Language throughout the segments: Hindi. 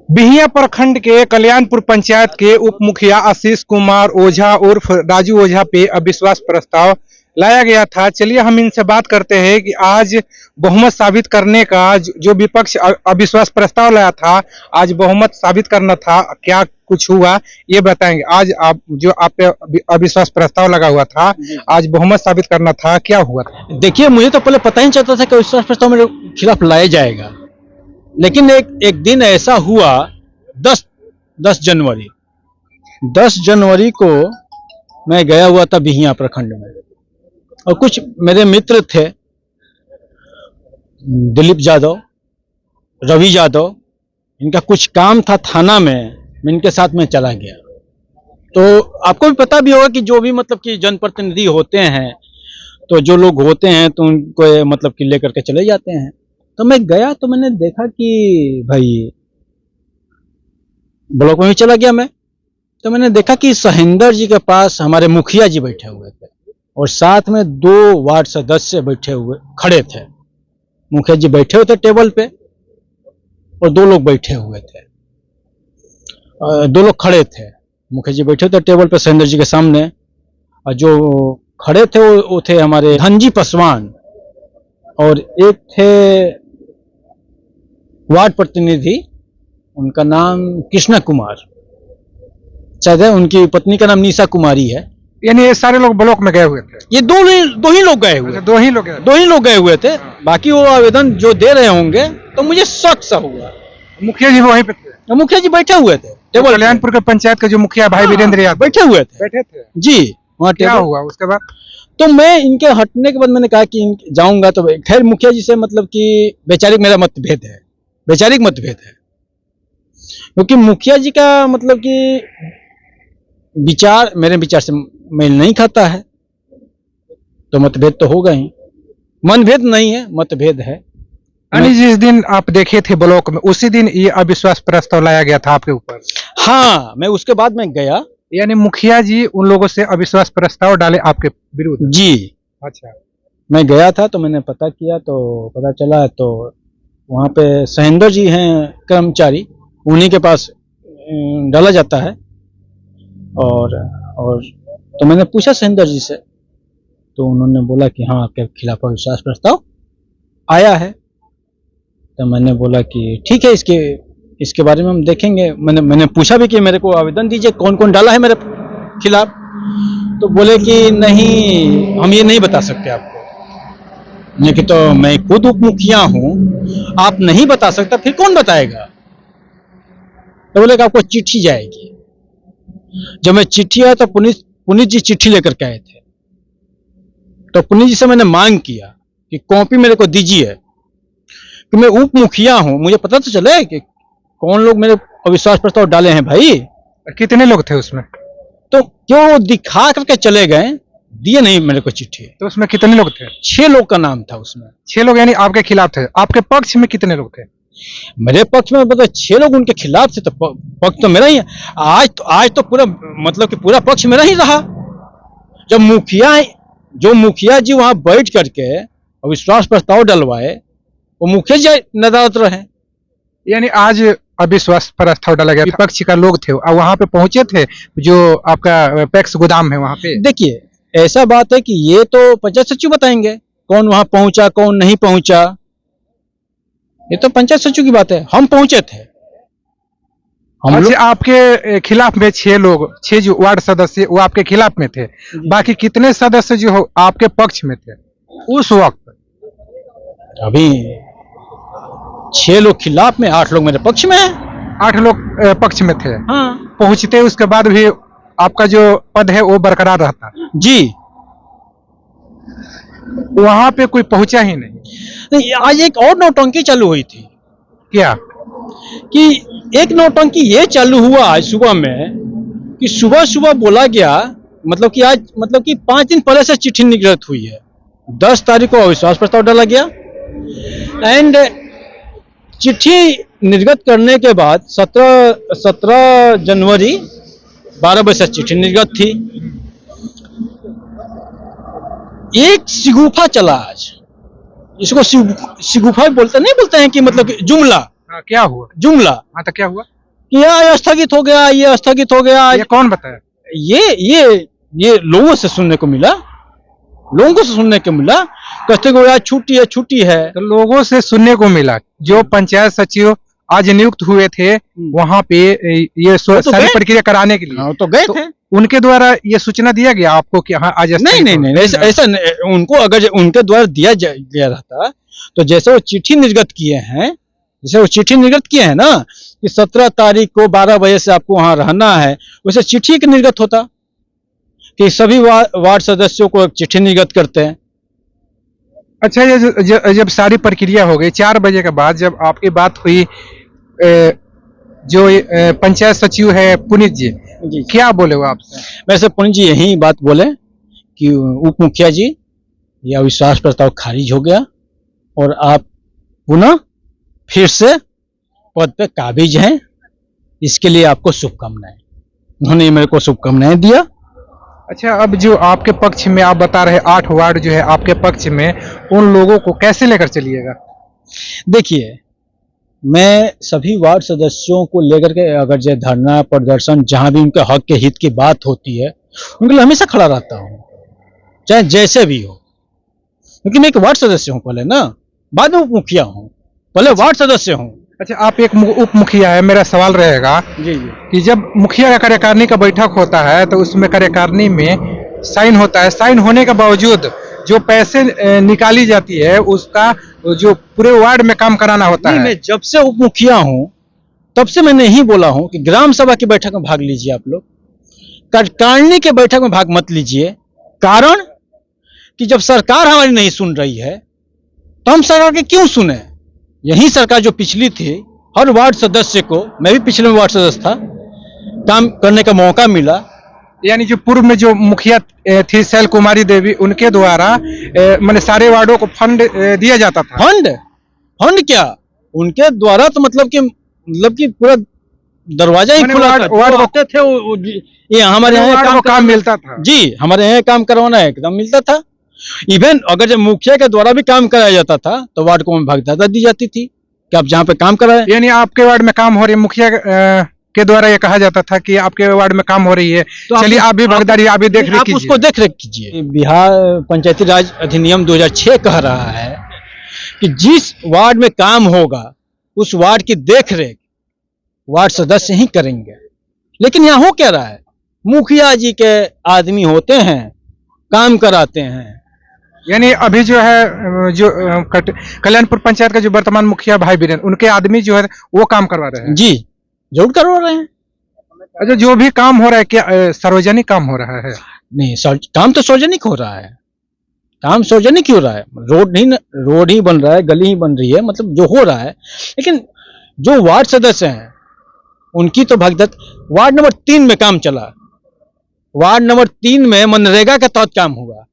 बिहिया प्रखंड के कल्याणपुर पंचायत के उप मुखिया आशीष कुमार ओझा उर्फ राजू ओझा पे अविश्वास प्रस्ताव लाया गया था। चलिए हम इनसे बात करते हैं कि आज बहुमत साबित करने का जो विपक्ष अविश्वास प्रस्ताव लाया था, आज बहुमत साबित करना था, क्या कुछ हुआ ये बताएंगे। आज आप पे अविश्वास प्रस्ताव लगा हुआ था, आज बहुमत साबित करना था, क्या हुआ था? देखिए, मुझे तो पहले पता ही नहीं चलता था कि अविश्वास प्रस्ताव मेरे खिलाफ लाया जाएगा, लेकिन एक दिन ऐसा हुआ 10 जनवरी को मैं गया हुआ था बिहिया प्रखंड में, और कुछ मेरे मित्र थे, दिलीप यादव, रवि यादव, इनका कुछ काम था थाना में, मैं इनके साथ में चला गया। तो आपको भी पता भी होगा कि जो भी मतलब कि जनप्रतिनिधि होते हैं, तो जो लोग होते हैं तो उनको मतलब कि लेकर के चले जाते हैं। तो मैं गया तो मैंने देखा कि भाई ब्लॉक में भी चला गया मैं, तो मैंने देखा कि सहेंदर जी के पास हमारे मुखिया जी बैठे हुए थे और साथ में 2 वार्ड सदस्य बैठे हुए खड़े थे। मुखिया जी बैठे हुए थे टेबल पे और 2 लोग बैठे हुए थे, 2 लोग खड़े थे। मुखिया जी बैठे थे टेबल पे सहेंदर जी के सामने, और जो खड़े थे वो थे हमारे धनजी पासवान, और एक थे वार्ड प्रतिनिधि, उनका नाम कृष्णा कुमार शायद है, उनकी पत्नी का नाम निशा कुमारी है। यानी ये सारे लोग ब्लॉक में गए हुए थे? ये दो ही लोग गए हुए, दो ही लोग गए हुए थे। बाकी वो आवेदन जो दे रहे होंगे, तो मुझे शक सा हुआ। मुखिया जी वहीं पे थे? मुखिया जी बैठे हुए थे टेबल। कल्याणपुर के पंचायत के जो मुखिया भाई वीरेंद्र यादव बैठे हुए थे जी वहाँ। क्या हुआ उसके बाद? तो मैं इनके हटने के बाद मैंने कहा कि जाऊंगा, तो खैर मुखिया जी से मतलब कि वैचारिक मेरा मतभेद है, क्योंकि मुखिया जी का मतलब कि विचार मेरे विचार से मेल नहीं खाता है, तो मतभेद तो होगा ही। मनभेद नहीं है, मतभेद है। यानी जिस दिन आप देखे थे ब्लॉक में, उसी दिन ये अविश्वास प्रस्ताव लाया गया था आपके ऊपर? हाँ, मैं उसके बाद में गया। यानी मुखिया जी उन लोगों से अविश्वास प्रस्ताव डाले आपके विरुद्ध? जी। अच्छा। मैं गया था तो मैंने पता किया, तो पता चला तो वहाँ पे सहेंदर जी हैं कर्मचारी, उन्हीं के पास डाला जाता है। और तो मैंने पूछा सहेंदर जी से, तो उन्होंने बोला कि हाँ, आपके खिलाफ अविश्वास प्रस्ताव आया है। तो मैंने बोला कि ठीक है, इसके बारे में हम देखेंगे। मैंने पूछा भी कि मेरे को आवेदन दीजिए, कौन कौन डाला है मेरे खिलाफ। तो बोले कि नहीं, हम ये नहीं बता सकते आपको। लेकिन तो मैं खुद उप मुखिया हूँ, आप नहीं बता सकता, फिर कौन बताएगा। तो बोले कि आपको चिट्ठी जाएगी। जब मैं चिट्ठी आया तो पुनीत जी चिट्ठी लेकर के आए थे, तो पुनीत जी से मैंने मांग किया कि कॉपी मेरे को दीजिए, कि मैं उप मुखिया हूं, मुझे पता तो चले कि कौन लोग मेरे अविश्वास प्रस्ताव डाले हैं। भाई कितने लोग थे उसमें? तो क्यों दिखा करके चले गए, दिए नहीं मेरे को चिट्ठी। तो उसमें कितने लोग थे? 6 लोग का नाम था उसमें। 6 लोग यानी आपके खिलाफ थे। आपके पक्ष में कितने लोग थे? मेरे पक्ष में मतलब 6 लोग उनके खिलाफ थे, तो पक्ष तो मेरा ही है। आज तो पूरा मतलब कि पूरा पक्ष मेरा ही रहा। जब मुखिया जी वहां बैठ करके अविश्वास प्रस्ताव डलवाए, वो मुखिया जी नदारत रहे। यानी आज अविश्वास प्रस्ताव डाला गया, विपक्ष का लोग थे और वहां पे पहुंचे थे, जो आपका पैक्स गोदाम है वहां पे। देखिए, ऐसा बात है कि ये तो पंचायत सचिव बताएंगे कौन वहां पहुंचा, कौन नहीं पहुंचा। ये तो पंचायत सचिव की बात है। हम पहुंचे थे। हम लोग आपके खिलाफ में 6 जो वार्ड सदस्य वो आपके खिलाफ में थे, बाकी कितने सदस्य जो आपके पक्ष में थे उस वक्त? अभी 6 लोग खिलाफ में, 8 लोग मेरे पक्ष में है। 8 लोग पक्ष में थे। हाँ। पहुंचते उसके बाद भी आपका जो पद है वो बरकरार रहता? जी। वहां पे कोई पहुंचा ही नहीं। आज एक और नौटंकी चालू हुई थी। क्या? कि एक नौटंकी ये चालू हुआ आज सुबह में, कि सुबह बोला गया, मतलब कि आज मतलब कि 5 दिन पहले से चिट्ठी निर्गत हुई है। 10 तारीख को अविश्वास प्रस्ताव डाला गया, एंड चिट्ठी निर्गत करने के बाद 17 जनवरी 12 बजे से चिट्ठी निर्गत थी। एक सिगुफा चला आज, इसको सिगुफा बोलते हैं कि मतलब जुमला। क्या हुआ? जुमला। हाँ, तो क्या हुआ? कि यह स्थगित हो गया, ये स्थगित हो गया। ये कौन बताया? ये लोगों से सुनने को मिला, कहते कि आज छुट्टी है। तो लोगों से सुनने को मिला, जो पंचायत सचिव आज नियुक्त हुए थे वहां पे ये सारी प्रक्रिया कराने के लिए, हाँ, तो गए थे। उनके द्वारा ये सूचना दिया गया आपको कि हाँ आज नहीं, ऐसा उनको अगर उनके द्वारा दिया गया रहता तो जैसे वो चिट्ठी निर्गत किए हैं, ना कि 17 तारीख को 12 बजे से आपको वहां रहना है, वैसे चिट्ठी का निर्गत होता कि सभी वार्ड सदस्यों को चिट्ठी निर्गत करते हैं। अच्छा, ये जब सारी प्रक्रिया हो गई 4 बजे के बाद जब आपकी बात हुई जो पंचायत सचिव है पुनीत जी, क्या बोले वो आपसे? वैसे पुनीत जी यही बात बोले कि उप मुखिया जी यह अविश्वास प्रस्ताव खारिज हो गया और आप पुनः फिर से पद पे काबिज हैं, इसके लिए आपको शुभकामनाएं। उन्होंने मेरे को शुभकामनाएं दिया। अच्छा, अब जो आपके पक्ष में आप बता रहे 8 वार्ड जो है आपके पक्ष में, उन लोगों को कैसे लेकर चलिएगा? देखिए, मैं सभी वार्ड सदस्यों को लेकर के अगर जो धरना प्रदर्शन जहां भी उनके हक के हित की बात होती है उनके लिए हमेशा खड़ा रहता हूं, चाहे जैसे भी हो, क्योंकि मैं एक वार्ड सदस्य हूं पहले ना, बाद में उप मुखिया हूं, पहले वार्ड सदस्य हूं। अच्छा, आप एक उप मुखिया है, मेरा सवाल रहेगा जी कि जब मुखिया का कार्यकारिणी का बैठक होता है तो उसमें कार्यकारिणी में साइन होता है, साइन होने के बावजूद जो पैसे निकाली जाती है उसका जो पूरे वार्ड में काम कराना होता है। मैं जब से उप मुखिया हूं तब से मैंने यही बोला हूं कि ग्राम सभा की बैठक में भाग लीजिए, आप लोग कार्यकारिणी के बैठक में भाग मत लीजिए। कारण कि जब सरकार हमारी नहीं सुन रही है तो हम सरकार के क्यों सुने? यही सरकार जो पिछली थी, हर वार्ड सदस्य को, मैं भी पिछले वार्ड सदस्य था, काम करने का मौका मिला। यानी जो पूर्व में जो मुखिया थी शैल कुमारी देवी, उनके द्वारा मैंने सारे वार्डों को फंड दिया जाता था। फंड क्या, उनके द्वारा तो मतलब कि पूरा दरवाजा ही खुला था, वार्ड आते थे ये हमारे यहाँ काम मिलता था। जी, हमारे यहाँ काम करवाना है एकदम मिलता था। इवन अगर जब मुखिया के द्वारा भी काम कराया जाता था तो वार्ड को भागीदारी दी जाती थी कि आप जहाँ पे काम कराए। यानी आपके वार्ड में काम हो रही है, मुखिया के द्वारा ये कहा जाता था कि आपके वार्ड में काम हो रही है, तो चलिए आप भी भागीदारी, आप भी देख रेख कीजिए। उसको देख रेख कीजिए। बिहार पंचायती राज अधिनियम 2006 कह रहा है कि जिस वार्ड में काम होगा उस वार्ड की देख रेख वार्ड सदस्य ही करेंगे। लेकिन यहाँ हो क्या रहा है, मुखिया जी के आदमी होते हैं, काम कराते हैं। यानी अभी जो है जो कल्याणपुर पंचायत का जो वर्तमान मुखिया भाई बीरेंद्र, उनके आदमी जो है वो काम करवा रहे हैं। जी, जरूर करवा रहे हैं। अच्छा, जो भी काम हो रहा है क्या सार्वजनिक काम हो रहा है? नहीं, काम तो सार्वजनिक हो रहा है, काम सार्वजनिक ही हो रहा है। रोड ही बन रहा है, गली ही बन रही है, मतलब जो हो रहा है। लेकिन जो वार्ड सदस्य हैं उनकी तो भागीदारी। वार्ड नंबर 3 में काम चला, वार्ड नंबर 3 में मनरेगा के तहत काम हुआ,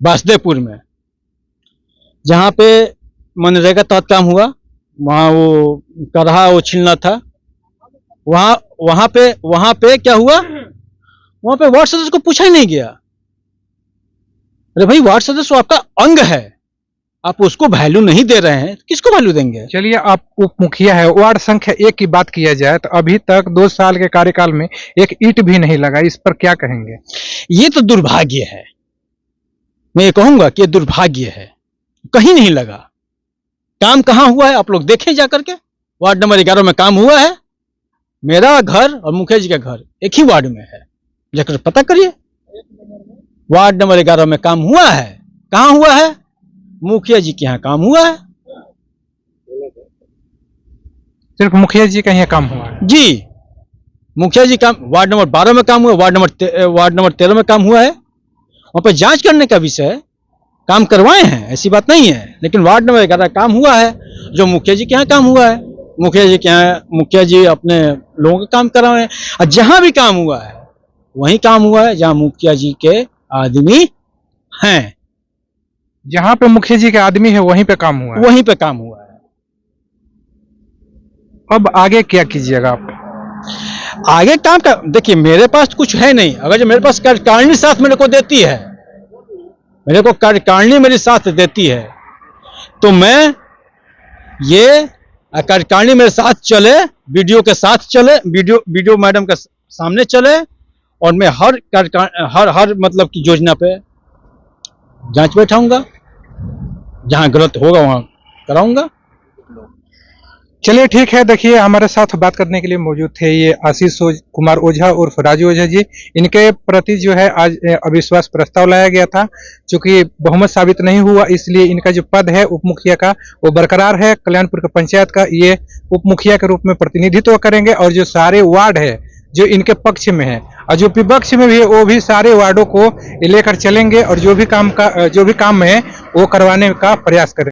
बासदेवपुर में, जहां पे मनरेगा तहत काम हुआ, वहां वो करहा वो छिलना था, वहां पे क्या हुआ, वहां पे वार्ड सदस्य को पूछा ही नहीं गया। अरे भाई, वार्ड सदस्य आपका अंग है, आप उसको वैल्यू नहीं दे रहे हैं, किसको वैल्यू देंगे? चलिए, आप उप मुखिया है, वार्ड संख्या 1 की बात किया जाए तो अभी तक 2 साल के कार्यकाल में एक ईंट भी नहीं लगा, इस पर क्या कहेंगे? ये तो दुर्भाग्य है, मैं ये कहूंगा कि ये दुर्भाग्य है, कहीं नहीं लगा। काम कहां हुआ है आप लोग देखें जाकर के। वार्ड नंबर 11 में काम हुआ है, मेरा घर और मुखिया जी का घर एक ही वार्ड में है, जाकर पता करिए। वार्ड नंबर 11 में काम हुआ है, कहां हुआ है? मुखिया जी के यहाँ काम हुआ है। सिर्फ मुखिया जी का यहाँ काम हुआ है? जी, मुखिया जी काम वार्ड नंबर 12 में काम हुआ, वार्ड नंबर 13 में काम हुआ है। वहां पर जांच करने का विषय, काम करवाए हैं, ऐसी बात नहीं है, लेकिन वार्ड नंबर 11 काम हुआ है। जो मुखिया जी के यहाँ काम हुआ है, मुखिया जी के यहाँ मुखिया जी अपने लोगों का काम कराए हैं। और जहां भी काम हुआ है वही काम हुआ है जहां मुखिया जी के आदमी हैं। जहां पे मुखिया जी के आदमी है वहीं पे काम हुआ है, वहीं पे काम हुआ है। अब आगे क्या कीजिएगा आप? आगे काम का देखिए, मेरे पास कुछ है नहीं। अगर जो मेरे पास कार्यकारिणी साथ मेरे को देती है, मेरे को कार्यकारिणी मेरी साथ देती है, तो मैं ये कार्यकारिणी मेरे साथ चले, वीडियो के साथ चले, वीडियो मैडम के सामने चले, और मैं हर मतलब की योजना पे जांच बैठाऊंगा, जहां गलत होगा वहां कराऊंगा। चलिए ठीक है। देखिए हमारे साथ बात करने के लिए मौजूद थे ये आशीष कुमार ओझा उर्फ राजू ओझा जी। इनके प्रति जो है आज अविश्वास प्रस्ताव लाया गया था, चूंकि बहुमत साबित नहीं हुआ, इसलिए इनका जो पद है उप मुखिया का वो बरकरार है। कल्याणपुर का पंचायत का ये उप मुखिया के रूप में प्रतिनिधित्व करेंगे, और जो सारे वार्ड है जो इनके पक्ष में है और जो विपक्ष में भी है, वो भी सारे वार्डों को लेकर चलेंगे और जो भी काम है वो करवाने का प्रयास करेंगे।